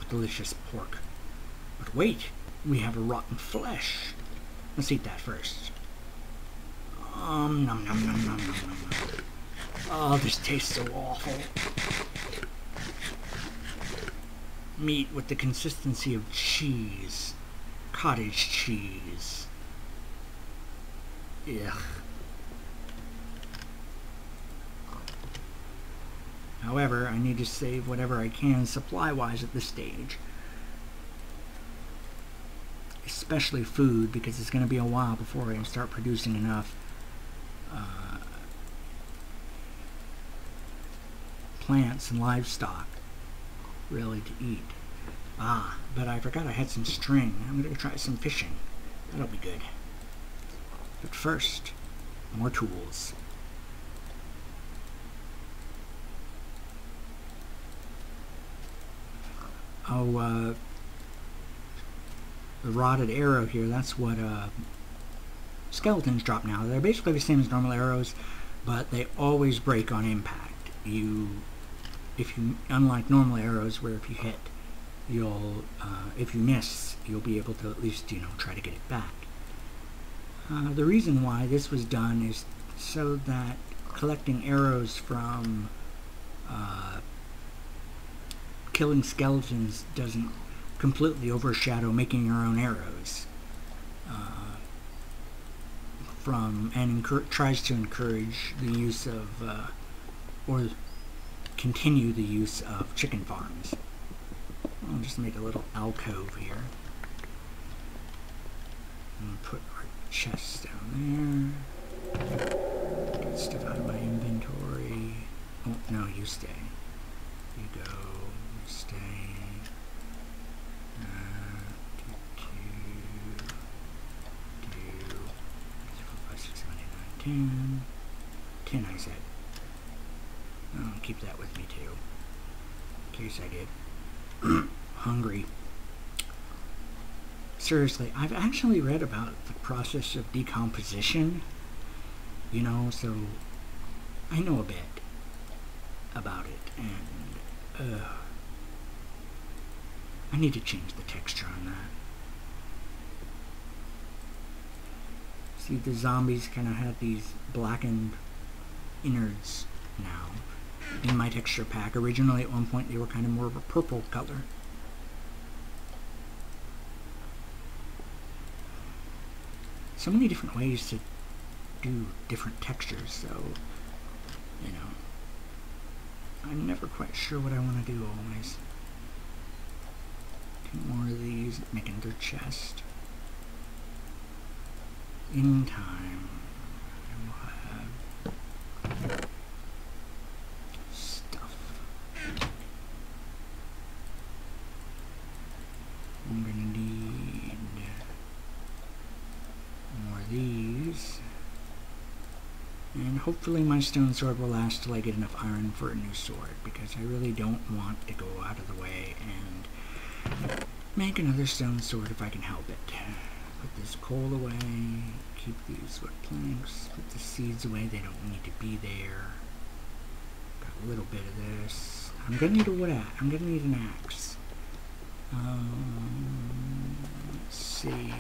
delicious pork. But wait, we have a rotten flesh. Let's eat that first. Nom nom nom nom nom nom. Oh, this tastes so awful. Meat with the consistency of cheese. Cottage cheese. Ugh. However, I need to save whatever I can supply-wise at this stage. Especially food, because it's going to be a while before I start producing enough plants and livestock really to eat. Ah, but I forgot I had some string. I'm going to try some fishing. That'll be good. But first, more tools. Oh, the rotted arrow here, that's what skeletons drop now. They're basically the same as normal arrows, but they always break on impact. Unlike normal arrows where if you hit, if you miss, you'll be able to at least, try to get it back. The reason why this was done is so that collecting arrows from killing skeletons doesn't completely overshadow making your own arrows. Tries to encourage the use of, or continue the use of chicken farms. I'll just make a little alcove here. And put our chests down there. Get stuff out of my inventory. Oh, no, you stay. You go. You stay. 10, I said. I'll keep that with me too, in case I get hungry. Seriously, I've actually read about the process of decomposition, so I know a bit about it, and I need to change the texture on that. See, the zombies kind of have these blackened innards now in my texture pack. Originally, at one point, they were kind of more of a purple color. So many different ways to do different textures, so, I'm never quite sure what I want to do always. 2 more of these, make another chest. In time, we'll have stuff. I'm gonna need more of these, and hopefully my stone sword will last till I get enough iron for a new sword, because I really don't want to go out of the way and make another stone sword if I can help it. Put this coal away, keep these wood planks, put the seeds away, they don't need to be there. Got a little bit of this. I'm gonna need a wood axe. I'm gonna need an axe. Let's see.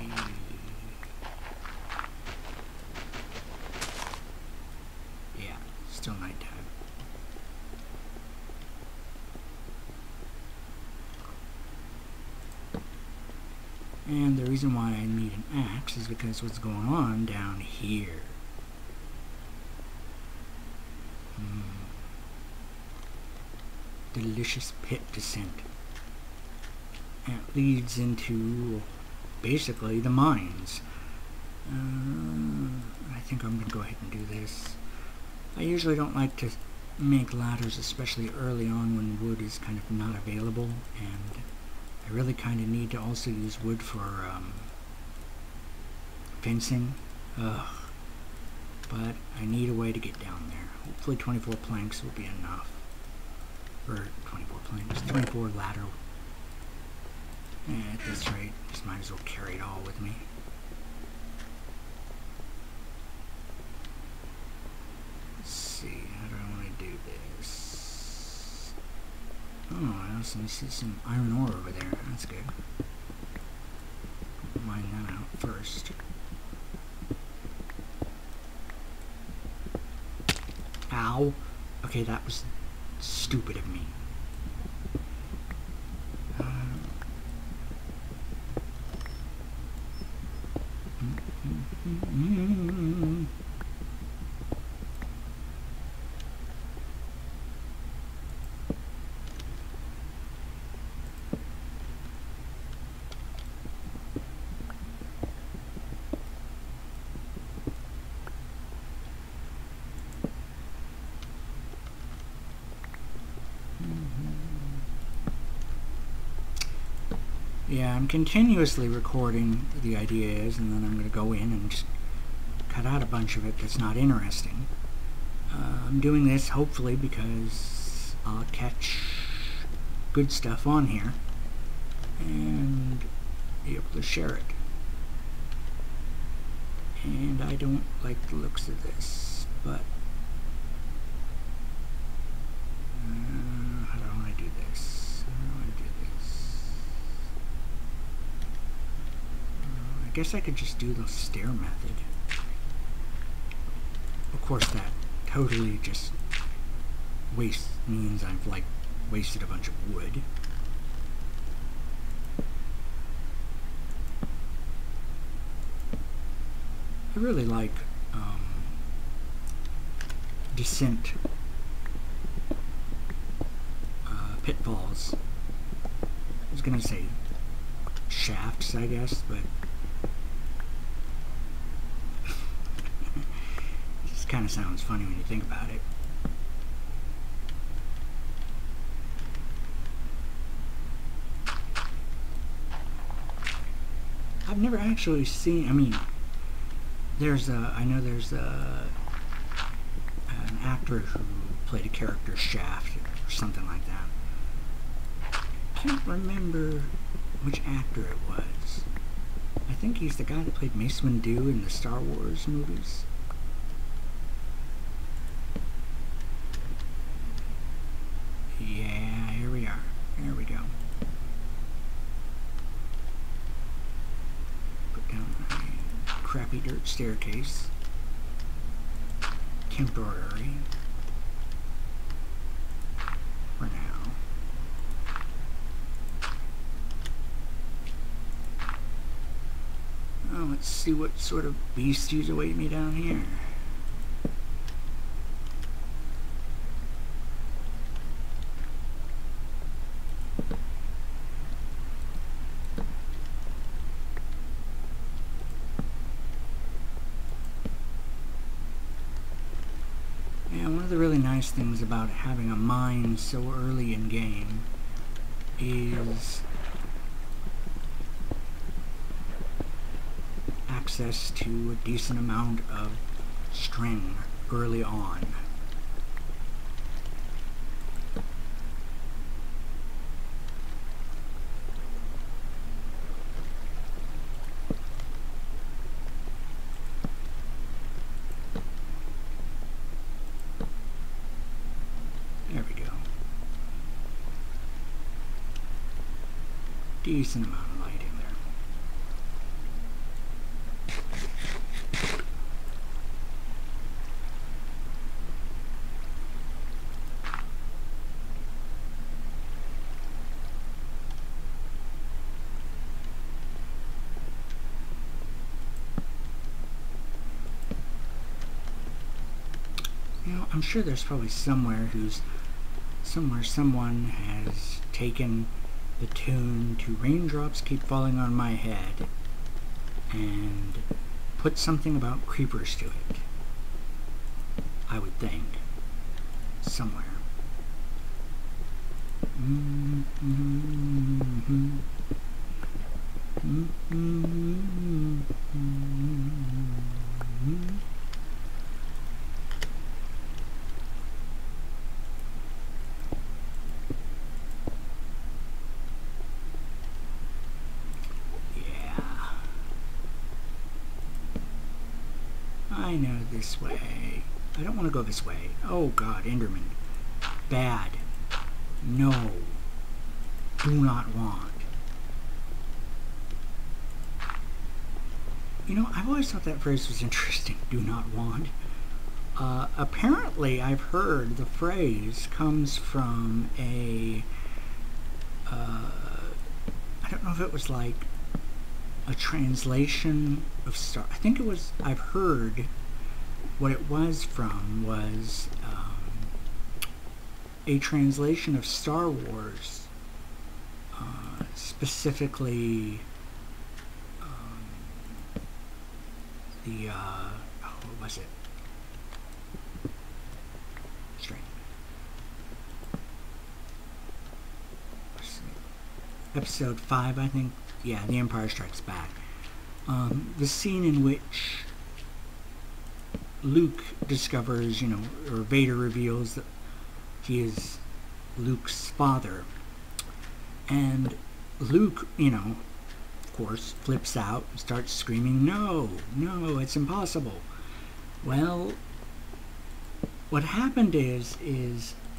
Yeah, still nighttime. And the reason why I need an axe is because what's going on down here. Delicious pit descent. And it leads into basically the mines. I think I'm going to go ahead and do this. I usually don't like to make ladders, especially early on when wood is kind of not available, and I really kind of need to also use wood for fencing. Ugh. But I need a way to get down there. Hopefully 24 planks will be enough. Or 24 planks, 24 ladder. At this rate, just might as well carry it all with me. Let's see, how do I want to do this? Oh, I also see some iron ore over there. That's good. Mine that out first. Ow. Okay, that was stupid of me. Yeah, I'm continuously recording, the idea is, and then I'm going to go in and just cut out a bunch of it that's not interesting. I'm doing this hopefully because I'll catch good stuff on here and be able to share it. And I don't like the looks of this, but how do I want to do this? How do I want to do this? I guess I could just do the stair method. Of course, that totally just means I've like wasted a bunch of wood. I really like descent pitfalls. I was gonna say shafts, I guess, but it just kind of sounds funny when you think about it. I've never actually seen, I mean, I know there's an actor who played a character Shaft or something like that. I can't remember which actor it was. I think he's the guy that played Mace Windu in the Star Wars movies. Yeah, here we are. There we go. Put down my crappy dirt staircase. Temporary. For now. Oh, let's see what sort of beasties await me down here. Nice things about having a mine so early in game is access to a decent amount of string early on. Decent amount of light in there. You know, I'm sure there's probably somewhere someone has taken the tune to Raindrops Keep Falling on My Head and put something about creepers to it. I would think. Somewhere. I know this way. I don't want to go this way. Oh god, Enderman. Bad. No. do not want. You know, I've always thought that phrase was interesting, do not want. Apparently, I've heard the phrase comes from a, I don't know if it was like a translation of Star. I think it was, I've heard what it was from was a translation of Star Wars, specifically the, what was it? Strange. Episode 5, I think. Yeah, The Empire Strikes Back. The scene in which Luke discovers, you know, or Vader reveals that he is Luke's father. And Luke, you know, of course, flips out and starts screaming, no, no, it's impossible. Well, what happened is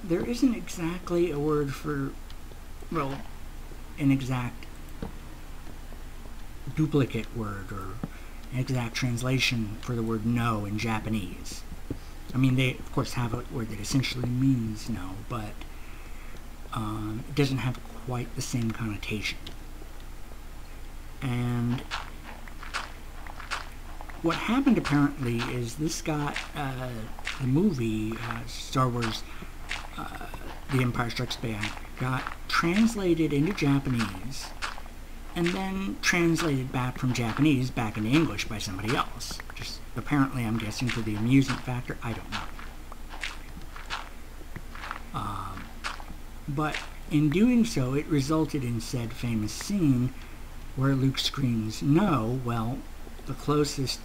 there isn't exactly a word for, well, an exact duplicate word or an exact translation for the word no in Japanese. I mean, they, of course, have a word that essentially means no, but it doesn't have quite the same connotation. And what happened, apparently, is this got, the movie, Star Wars, The Empire Strikes Back, got translated into Japanese, and then translated back from Japanese back into English by somebody else. Just apparently, I'm guessing, for the amusement factor. I don't know. But in doing so, it resulted in said famous scene where Luke screams, no. Well, the closest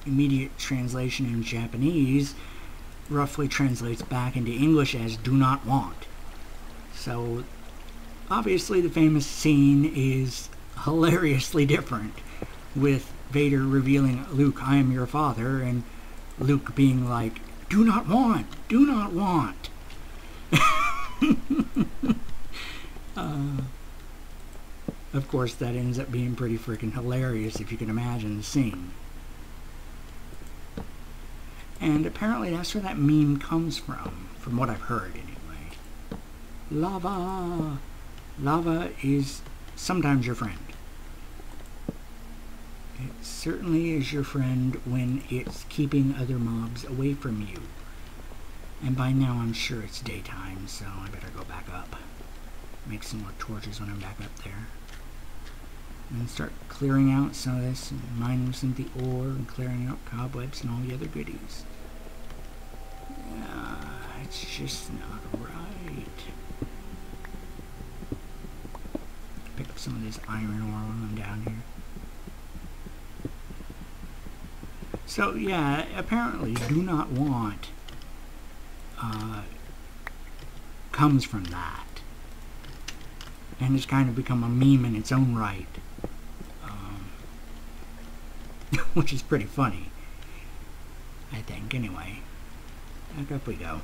immediate translation in Japanese roughly translates back into English as do not want. So, obviously, the famous scene is hilariously different, with Vader revealing, Luke, I am your father, and Luke being like, do not want, do not want. Of course, that ends up being pretty freaking hilarious if you can imagine the scene. And apparently that's where that meme comes from what I've heard anyway. Lava! Lava is sometimes your friend. It certainly is your friend when it's keeping other mobs away from you. And by now I'm sure it's daytime, so I better go back up. Make some more torches when I'm back up there. And start clearing out some of this, and mining some of the ore, and clearing out cobwebs and all the other goodies. It's just not right. Pick up some of this iron ore when I'm down here. So yeah, apparently do not want comes from that. And it's kind of become a meme in its own right. Which is pretty funny, I think. Anyway, back up we go.